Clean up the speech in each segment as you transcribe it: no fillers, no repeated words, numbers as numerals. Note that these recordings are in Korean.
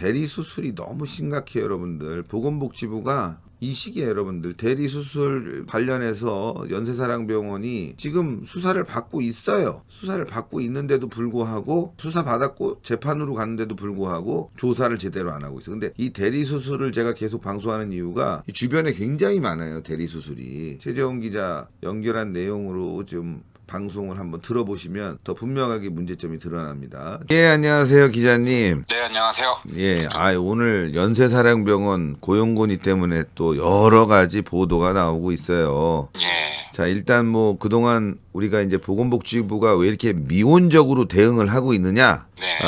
대리 수술이 너무 심각해요, 여러분들. 보건복지부가 이 시기에 여러분들 대리 수술 관련해서 연세사랑병원이 지금 수사를 받고 있어요. 수사를 받고 있는데도 불구하고 수사 받았고 재판으로 갔는데도 불구하고 조사를 제대로 안 하고 있어요. 근데 이 대리 수술을 제가 계속 방송하는 이유가 이 주변에 굉장히 많아요. 대리 수술이. 최재원 기자 연결한 내용으로 좀 방송을 한번 들어보시면 더 분명하게 문제점이 드러납니다. 예, 안녕하세요, 기자님. 네, 안녕하세요. 예, 오늘 연세사랑병원 고용건의 때문에 또 여러 가지 보도가 나오고 있어요. 예. 자, 일단 뭐 그동안 우리가 이제 보건복지부가 왜 이렇게 미온적으로 대응을 하고 있느냐? 네.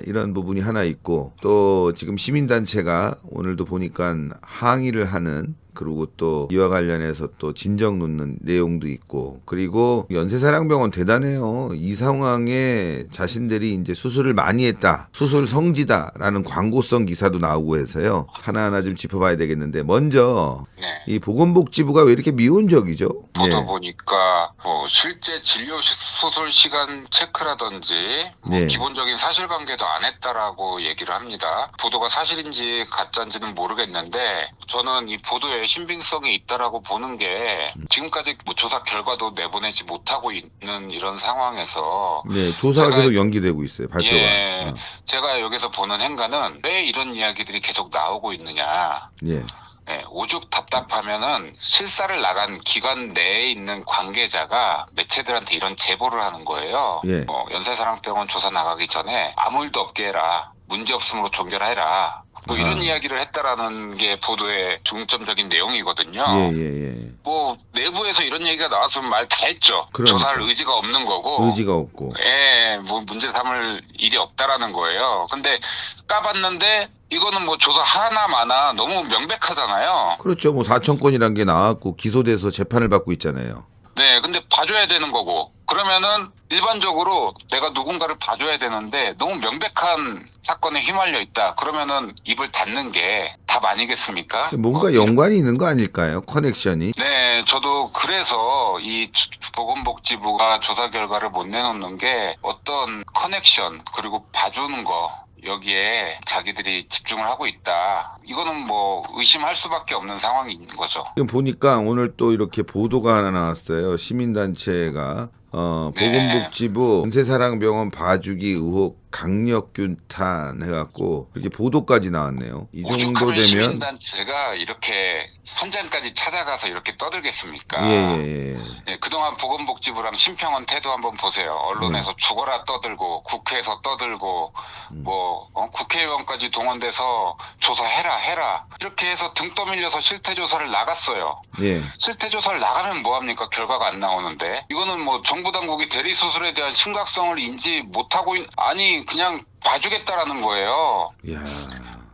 이런 부분이 하나 있고, 또 지금 시민단체가 오늘도 보니까 항의를 하는, 그리고 또 이와 관련해서 또 진정 놓는 내용도 있고, 그리고 연세사랑병원 대단해요. 이 상황에 자신들이 이제 수술을 많이 했다, 수술 성지다라는 광고성 기사도 나오고 해서요. 하나하나 좀 짚어봐야 되겠는데, 먼저 네. 이 보건복지부가 왜 이렇게 미온적이죠? 보도 예. 보니까 뭐 실제 진료 수술 시간 체크라든지 네. 기본적인 사실관계도 안 했다라고 얘기를 합니다. 보도가 사실인지 가짜인지는 모르겠는데 저는 이 보도에 신빙성이 있다라고 보는 게 지금까지 뭐 조사 결과도 내보내지 못하고 있는 이런 상황에서 네, 조사가 계속 연기되고 있어요, 발표가. 예, 제가 여기서 보는 행간은 왜 이런 이야기들이 계속 나오고 있느냐. 예. 네, 오죽 답답하면은 실사를 나간 기관 내에 있는 관계자가 매체들한테 이런 제보를 하는 거예요. 예. 연세사랑병원 조사 나가기 전에 아무 일도 없게 해라. 문제 없음으로 종결해라. 뭐 이런 이야기를 했다라는 게 보도의 중점적인 내용이거든요. 예. 뭐 내부에서 이런 얘기가 나왔으면 말 다 했죠. 그러니까. 조사할 의지가 없는 거고. 의지가 없고. 예, 뭐 문제 삼을 일이 없다라는 거예요. 근데 까봤는데 이거는 뭐 조사 하나 마나 너무 명백하잖아요. 그렇죠. 뭐 4천 건이란 게 나왔고 기소돼서 재판을 받고 있잖아요. 네, 근데 봐줘야 되는 거고. 그러면은 일반적으로 내가 누군가를 봐줘야 되는데 너무 명백한 사건에 휘말려 있다. 그러면은 입을 닫는 게 답 아니겠습니까? 뭔가 연관이 있는 거 아닐까요? 커넥션이. 네, 저도 그래서 이 보건복지부가 조사 결과를 못 내놓는 게 어떤 커넥션 그리고 봐주는 거 여기에 자기들이 집중을 하고 있다. 이거는 뭐 의심할 수밖에 없는 상황인 거죠. 지금 보니까 오늘 또 이렇게 보도가 하나 나왔어요. 시민단체가 보건복지부 연세사랑병원 봐주기 의혹 강력균탄 해갖고 이렇게 보도까지 나왔네요. 이 정도 오죽하면 되면 시민단체가 이렇게 현장까지 찾아가서 이렇게 떠들겠습니까? 예. 예, 그동안 보건복지부랑 심평원 태도 한번 보세요. 언론에서 죽어라 떠들고 국회에서 떠들고 국회의원까지 동원돼서 조사해라 이렇게 해서 등 떠밀려서 실태조사를 나갔어요. 예. 실태조사를 나가면 뭐합니까? 결과가 안 나오는데 이거는 뭐 정부 당국이 대리수술에 대한 심각성을 인지 못하고 아니 그냥 봐주겠다라는 거예요. 야.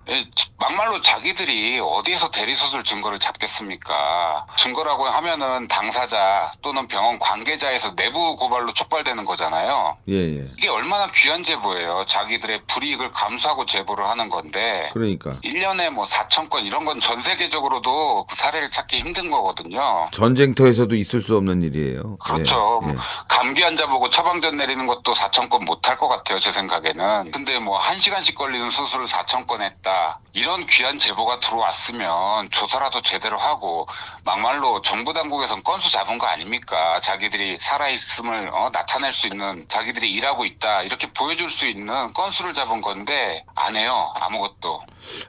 예, 막말로 자기들이 어디에서 대리수술 증거를 잡겠습니까? 증거라고 하면은 당사자 또는 병원 관계자에서 내부 고발로 촉발되는 거잖아요. 예. 이게 얼마나 귀한 제보예요. 자기들의 불이익을 감수하고 제보를 하는 건데 그러니까 1년에 뭐 4천 건 이런 건 전 세계적으로도 그 사례를 찾기 힘든 거거든요. 전쟁터에서도 있을 수 없는 일이에요. 그렇죠. 예. 감기 환자 보고 처방전 내리는 것도 4천 건 못할 것 같아요. 제 생각에는. 근데 뭐 1시간씩 걸리는 수술을 4천 건 했다. 이런 귀한 제보가 들어왔으면 조사라도 제대로 하고 막말로 정부 당국에선 건수 잡은 거 아닙니까? 자기들이 살아있음을 나타낼 수 있는 자기들이 일하고 있다 이렇게 보여줄 수 있는 건수를 잡은 건데 안 해요. 아무것도.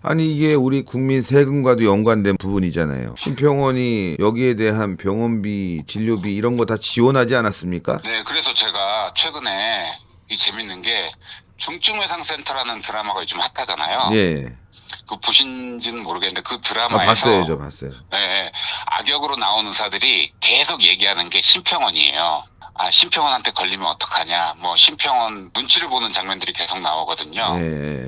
아니 이게 우리 국민 세금과도 연관된 부분이잖아요. 심평원이 여기에 대한 병원비, 진료비 이런 거 다 지원하지 않았습니까? 네, 그래서 제가 최근에 이 재밌는 게 중증외상센터라는 드라마가 요즘 핫하잖아요. 예. 그 보신지는 모르겠는데 그 드라마에서 봤어요, 저 봤어요. 예, 악역으로 나온 의사들이 계속 얘기하는 게 심평원이에요. 심평원한테 걸리면 어떡하냐. 뭐 심평원 눈치를 보는 장면들이 계속 나오거든요. 예.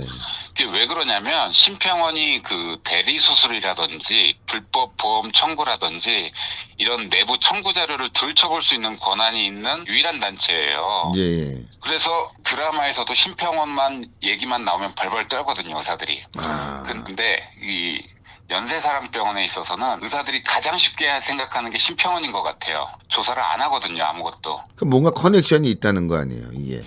그게 왜 그러냐면 심평원이 그 대리 수술이라든지 불법 보험 청구라든지 이런 내부 청구 자료를 들춰볼 수 있는 권한이 있는 유일한 단체예요. 예. 그래서 드라마에서도 심평원만 얘기만 나오면 벌벌 떨거든요, 의사들이. 근데 이 연세사랑병원에 있어서는 의사들이 가장 쉽게 생각하는 게 심평원인 것 같아요. 조사를 안 하거든요, 아무것도. 그 뭔가 커넥션이 있다는 거 아니에요, 이게.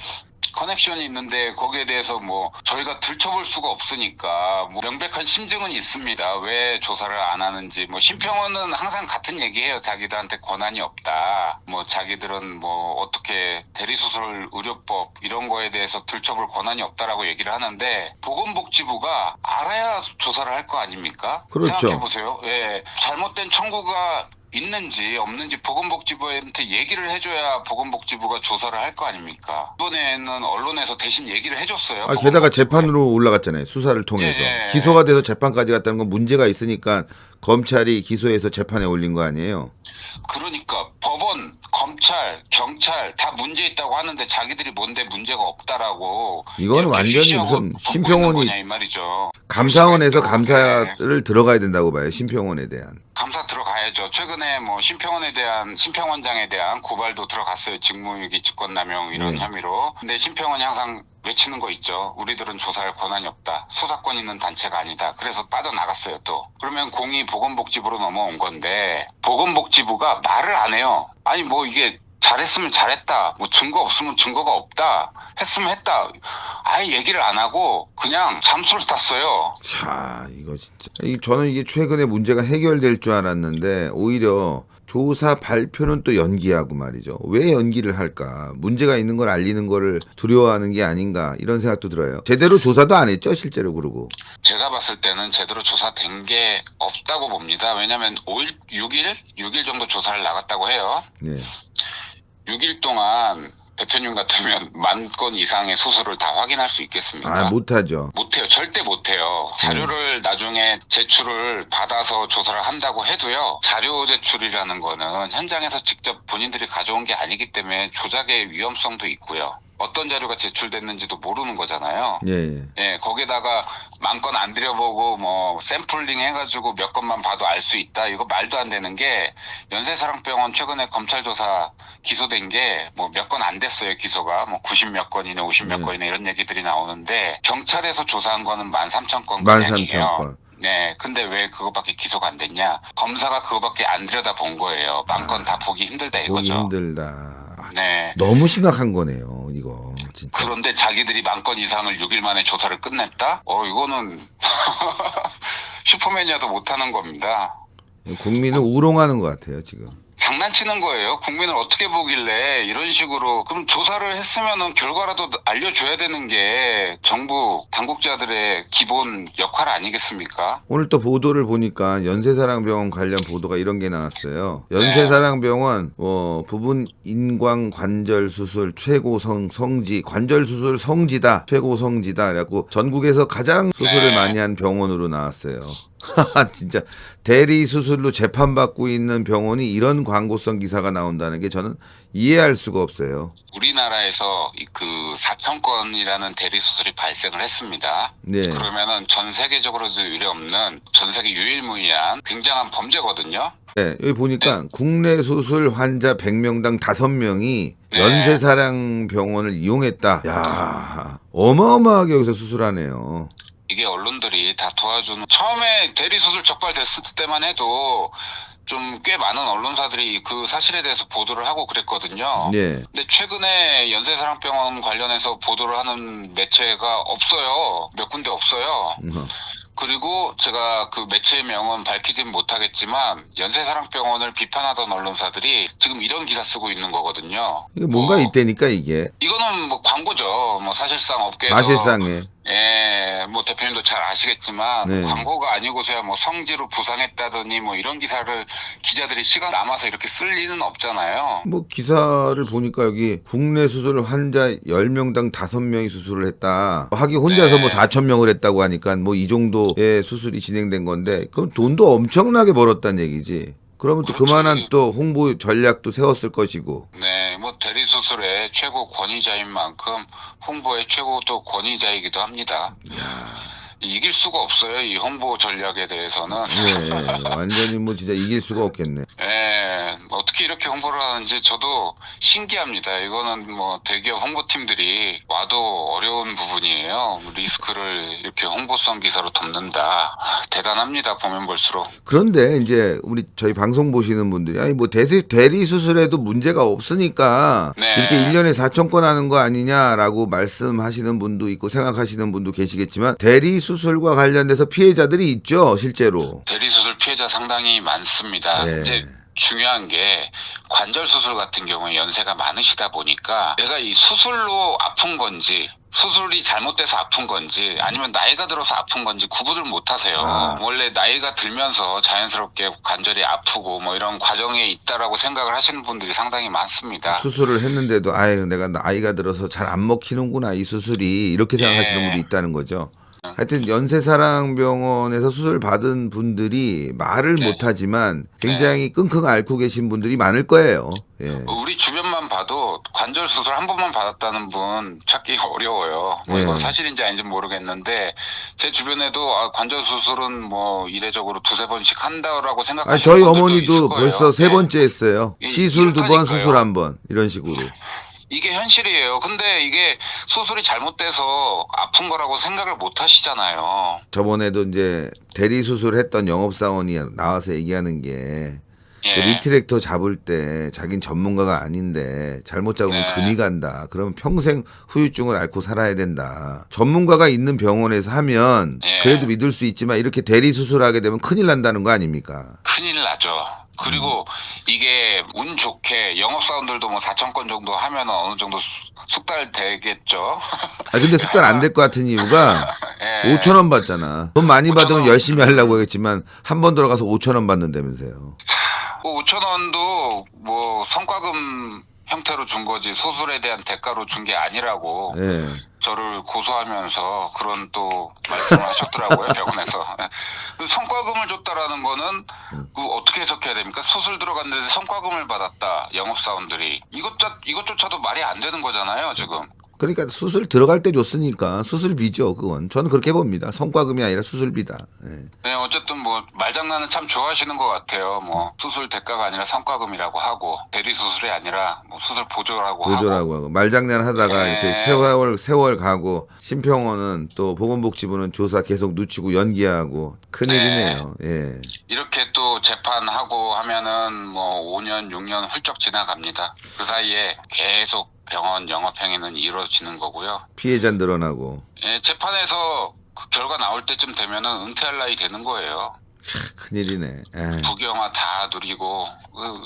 커넥션이 있는데 거기에 대해서 뭐 저희가 들춰볼 수가 없으니까 뭐 명백한 심증은 있습니다. 왜 조사를 안 하는지. 뭐 심평원은 항상 같은 얘기해요. 자기들한테 권한이 없다. 뭐 자기들은 뭐 어떻게 대리수술 의료법 이런 거에 대해서 들춰볼 권한이 없다라고 얘기를 하는데 보건복지부가 알아야 조사를 할 거 아닙니까? 그렇죠. 생각해 보세요. 예, 잘못된 청구가 있는지 없는지 보건복지부한테 얘기를 해줘야 보건복지부가 조사를 할 거 아닙니까? 이번에는 언론에서 대신 얘기를 해줬어요. 게다가 재판으로 올라갔잖아요. 수사를 통해서. 예. 기소가 돼서 재판까지 갔다는 건 문제가 있으니까 검찰이 기소해서 재판에 올린 거 아니에요? 그러니까 법원, 검찰, 경찰 다 문제 있다고 하는데 자기들이 뭔데 문제가 없다라고. 이거는 이렇게 완전히 쉬쉬하고 무슨 덮고 심평원이 있는 거냐, 이 말이죠. 감사원에서 네. 감사를 들어가야 된다고 봐요. 심평원에 대한. 감사 들어가야죠. 최근에 뭐 심평원장에 대한 고발도 들어갔어요. 직무유기, 직권남용 이런 네. 혐의로. 근데 심평원이 항상 외치는 거 있죠. 우리들은 조사할 권한이 없다. 수사권 있는 단체가 아니다. 그래서 빠져나갔어요 또. 그러면 공이 보건복지부로 넘어온 건데 보건복지부가 말을 안 해요. 아니 뭐 이게 잘했으면 잘했다. 뭐 증거 없으면 증거가 없다. 했으면 했다. 아예 얘기를 안 하고 그냥 잠수를 탔어요. 자, 이거 진짜. 저는 이게 최근에 문제가 해결될 줄 알았는데 오히려 조사 발표는 또 연기하고 말이죠. 왜 연기를 할까? 문제가 있는 걸 알리는 거를 두려워하는 게 아닌가 이런 생각도 들어요. 제대로 조사도 안 했죠, 실제로. 그러고 제가 봤을 때는 제대로 조사된 게 없다고 봅니다. 왜냐하면 6일 정도 조사를 나갔다고 해요. 네. 6일 동안 대표님 같으면 10,000건 이상의 수술을 다 확인할 수 있겠습니까? 못하죠. 못해요. 절대 못해요. 자료를 나중에 제출을 받아서 조사를 한다고 해도요. 자료 제출이라는 거는 현장에서 직접 본인들이 가져온 게 아니기 때문에 조작의 위험성도 있고요. 어떤 자료가 제출됐는지도 모르는 거잖아요. 예. 예, 거기다가 10,000건 안 들여보고 뭐 샘플링 해가지고 몇 건만 봐도 알 수 있다. 이거 말도 안 되는 게 연세사랑병원 최근에 검찰 조사 기소된 게 뭐 몇 건 안 됐어요. 기소가 뭐 90몇 건이네 50몇 건이네 이런 얘기들이 나오는데 경찰에서 조사한 거는 13,000건 13,000건. 네, 근데 왜 그거밖에 기소가 안 됐냐? 검사가 그거밖에 안 들여다 본 거예요. 10,000건 다 보기 힘들다 보기 이거죠. 힘들다. 네. 너무 심각한 거네요, 이거. 진짜. 그런데 자기들이 10,000건 이상을 6일 만에 조사를 끝냈다? 이거는 슈퍼맨이라도 못하는 겁니다. 국민을 우롱하는 것 같아요, 지금. 장난치는 거예요. 국민을 어떻게 보길래 이런 식으로. 그럼 조사를 했으면은 결과라도 알려줘야 되는 게 정부 당국자들의 기본 역할 아니겠습니까? 오늘 또 보도를 보니까 연세사랑병원 관련 보도가 이런 게 나왔어요. 연세사랑병원 부분 인광 관절 수술 최고 성지, 관절 수술 성지다, 최고 성지다. 그래갖고 전국에서 가장 수술을 많이 한 병원으로 나왔어요. 진짜 대리 수술로 재판받고 있는 병원이 이런 광고성 기사가 나온다는 게 저는 이해할 수가 없어요. 우리나라에서 그 4,000건이라는 대리 수술이 발생을 했습니다. 네. 그러면은 전 세계적으로도 유례 없는 전 세계 유일무이한 굉장한 범죄거든요. 네, 여기 보니까 국내 수술 환자 100명당 5명이 네. 연세사랑병원을 이용했다. 야, 어마어마하게 여기서 수술하네요. 이게 언론들이 다 도와주는, 처음에 대리수술 적발됐을 때만 해도 좀 꽤 많은 언론사들이 그 사실에 대해서 보도를 하고 그랬거든요. 네. 근데 최근에 연세사랑병원 관련해서 보도를 하는 매체가 없어요. 몇 군데 없어요. 그리고 제가 그 매체의 명은 밝히진 못하겠지만 연세사랑병원을 비판하던 언론사들이 지금 이런 기사 쓰고 있는 거거든요. 이게 뭔가 있다니까 이게. 이거는 뭐 광고죠. 뭐 사실상 업계에서 사실상에. 예, 뭐 대표님도 잘 아시겠지만 네. 광고가 아니고서야 뭐 성지로 부상했다더니 뭐 이런 기사를 기자들이 시간 남아서 이렇게 쓸 리는 없잖아요. 뭐 기사를 보니까 여기 국내 수술 환자 10명당 5명이 수술을 했다. 하기 혼자서 네. 뭐 4,000명을 했다고 하니까 뭐 이 정도의 수술이 진행된 건데 그럼 돈도 엄청나게 벌었다는 얘기지. 그러면 또 그렇죠. 그만한 또 홍보 전략도 세웠을 것이고. 네, 뭐 대리수술의 최고 권위자인 만큼 홍보의 최고 또 권위자이기도 합니다. 이길 수가 없어요. 이 홍보 전략에 대해서는. 예, 완전히 뭐 진짜 이길 수가 없겠네. 예, 어떻게 이렇게 홍보를 하는지 저도 신기합니다. 이거는 뭐 대기업 홍보팀들이 와도 어려운 부분이에요. 리스크를 이렇게 홍보성 기사로 덮는다. 대단합니다. 보면 볼수록. 그런데 이제 저희 방송 보시는 분들이 아니 뭐 대리 수술에도 문제가 없으니까 네. 이렇게 1년에 4천 건 하는 거 아니냐라고 말씀하시는 분도 있고 생각하시는 분도 계시겠지만 대리 수술과 관련돼서 피해자들이 있죠, 실제로. 대리수술 피해자 상당히 많습니다. 예. 이제 중요한 게 관절 수술 같은 경우에 연세가 많으시다 보니까 내가 이 수술로 아픈 건지 수술이 잘못돼서 아픈 건지 아니면 나이가 들어서 아픈 건지 구분을 못 하세요. 아. 원래 나이가 들면서 자연스럽게 관절이 아프고 뭐 이런 과정에 있다라고 생각을 하시는 분들이 상당히 많습니다. 수술을 했는데도 아유 내가 나이가 들어서 잘 안 먹히는구나 이 수술이 이렇게 생각하시는 예. 분도 있다는 거죠. 하여튼 연세사랑병원에서 수술 받은 분들이 말을 네. 못하지만 굉장히 끙끙 앓고 계신 분들이 많을 거예요. 예. 우리 주변만 봐도 관절 수술 한 번만 받았다는 분 찾기 어려워요. 뭐 예. 이건 사실인지 아닌지 모르겠는데 제 주변에도 관절 수술은 뭐 이례적으로 두세 번씩 한다라고 생각하시는 아니, 저희 분들도 어머니도 있을 거예요. 벌써 세 네. 번째 했어요. 시술 2번, 이렇다니까요. 수술 1번 이런 식으로. 이게 현실이에요. 근데 이게 수술이 잘못돼서 아픈 거라고 생각을 못 하시잖아요. 저번에도 이제 대리 수술했던 영업사원이 나와서 얘기하는 게 예. 그 리트랙터 잡을 때 자긴 전문가가 아닌데 잘못 잡으면 네. 금이 간다. 그러면 평생 후유증을 앓고 살아야 된다. 전문가가 있는 병원에서 하면 예. 그래도 믿을 수 있지만 이렇게 대리 수술하게 되면 큰일 난다는 거 아닙니까? 큰일 나죠. 그리고 이게 운 좋게 영업사원들도 뭐 4천 건 정도 하면 어느 정도 숙달되겠죠. 아 근데 숙달 안 될 것 같은 이유가 예. 5천 원 받잖아. 돈 많이 5,000 받으면 원. 열심히 하려고 하겠지만 한 번 들어가서 5천 원 받는다면서요. 뭐 5천 원도 뭐 성과금 형태로 준 거지 수술에 대한 대가로 준 게 아니라고 예. 저를 고소하면서 그런 또 말씀을 하셨더라고요. 병원에서. 성과금을 줬다라는 거는 그 어떻게 해석해야 됩니까? 수술 들어갔는데 성과금을 받았다. 영업사원들이. 이것조차도 말이 안 되는 거잖아요. 지금. 그러니까 수술 들어갈 때 줬으니까 수술비죠. 그건 저는 그렇게 봅니다. 성과금이 아니라 수술비다. 예. 네, 어쨌든 뭐 말장난은 참 좋아하시는 것 같아요. 뭐 수술 대가가 아니라 성과금이라고 하고 대리 수술이 아니라 뭐 수술 보조라고 하고. 보조라고 하고 말장난 하다가 예. 이렇게 세월 가고 심평원은 또 보건복지부는 조사 계속 늦추고 연기하고 큰일이네요. 예. 이렇게 또 재판하고 하면은 뭐 5년, 6년 훌쩍 지나갑니다. 그 사이에 계속 병원 영업행위는 이루어지는 거고요. 피해자 늘어나고 예, 재판에서 그 결과 나올 때쯤 되면은 은퇴할 나이 되는 거예요. 큰일이네. 에이. 부경화 다 누리고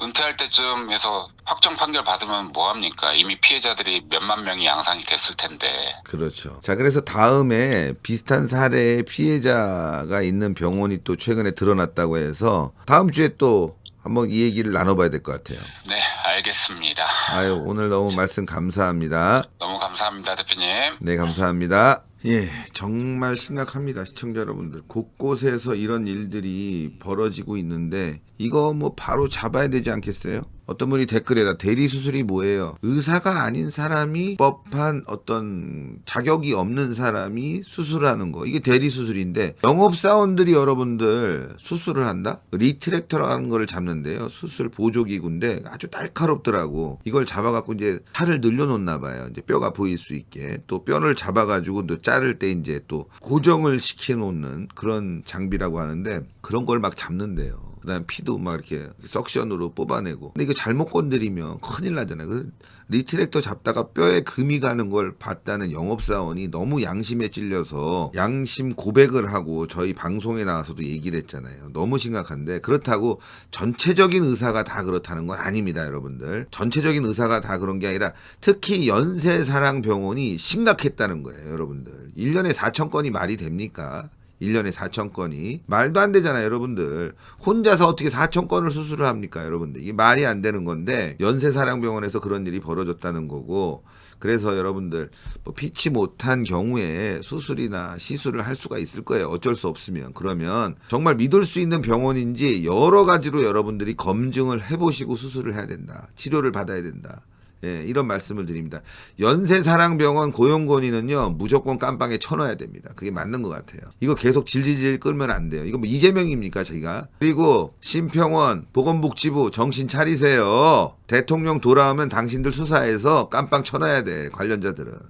은퇴할 때쯤에서 확정 판결 받으면 뭐 합니까? 이미 피해자들이 몇만 명이 양산이 됐을 텐데. 그렇죠. 자, 그래서 다음에 비슷한 사례의 피해자가 있는 병원이 또 최근에 드러났다고 해서 다음 주에 또 한번 이 얘기를 나눠봐야 될 것 같아요. 네, 알겠습니다. 아유, 오늘 너무 말씀 감사합니다. 너무 감사합니다, 대표님. 네, 감사합니다. 예, 정말 심각합니다. 시청자 여러분들. 곳곳에서 이런 일들이 벌어지고 있는데 이거 뭐 바로 잡아야 되지 않겠어요? 어떤 분이 댓글에다 대리 수술이 뭐예요? 의사가 아닌 사람이 법한 어떤 자격이 없는 사람이 수술하는 거. 이게 대리 수술인데 영업사원들이 여러분들 수술을 한다? 리트랙터라는 거를 잡는데요. 수술 보조기구인데 아주 날카롭더라고. 이걸 잡아갖고 이제 살을 늘려놓나 봐요. 이제 뼈가 보일 수 있게. 또 뼈를 잡아가지고 또 자를 때 이제 또 고정을 시켜놓는 그런 장비라고 하는데 그런 걸 막 잡는데요. 그다음 피도 막 이렇게 석션으로 뽑아내고. 근데 이거 잘못 건드리면 큰일 나잖아요. 그 리트랙터 잡다가 뼈에 금이 가는 걸 봤다는 영업사원이 너무 양심에 찔려서 양심 고백을 하고 저희 방송에 나와서도 얘기를 했잖아요. 너무 심각한데 그렇다고 전체적인 의사가 다 그렇다는 건 아닙니다, 여러분들. 전체적인 의사가 다 그런 게 아니라 특히 연세사랑병원이 심각했다는 거예요, 여러분들. 1년에 4천 건이 말이 됩니까? 1년에 4천 건이 말도 안 되잖아요, 여러분들. 혼자서 어떻게 4천 건을 수술을 합니까, 여러분들. 이게 말이 안 되는 건데 연세사랑병원에서 그런 일이 벌어졌다는 거고, 그래서 여러분들 뭐 피치 못한 경우에 수술이나 시술을 할 수가 있을 거예요. 어쩔 수 없으면. 그러면 정말 믿을 수 있는 병원인지 여러 가지로 여러분들이 검증을 해보시고 수술을 해야 된다. 치료를 받아야 된다. 예, 이런 말씀을 드립니다. 연세사랑병원 고용권위는요 무조건 깜빵에 쳐넣어야 됩니다. 그게 맞는 것 같아요. 이거 계속 질질질 끌면 안 돼요. 이거 뭐 이재명입니까 자기가? 그리고 심평원 보건복지부 정신 차리세요. 대통령 돌아오면 당신들 수사해서 깜빵 쳐넣어야 돼 관련자들은.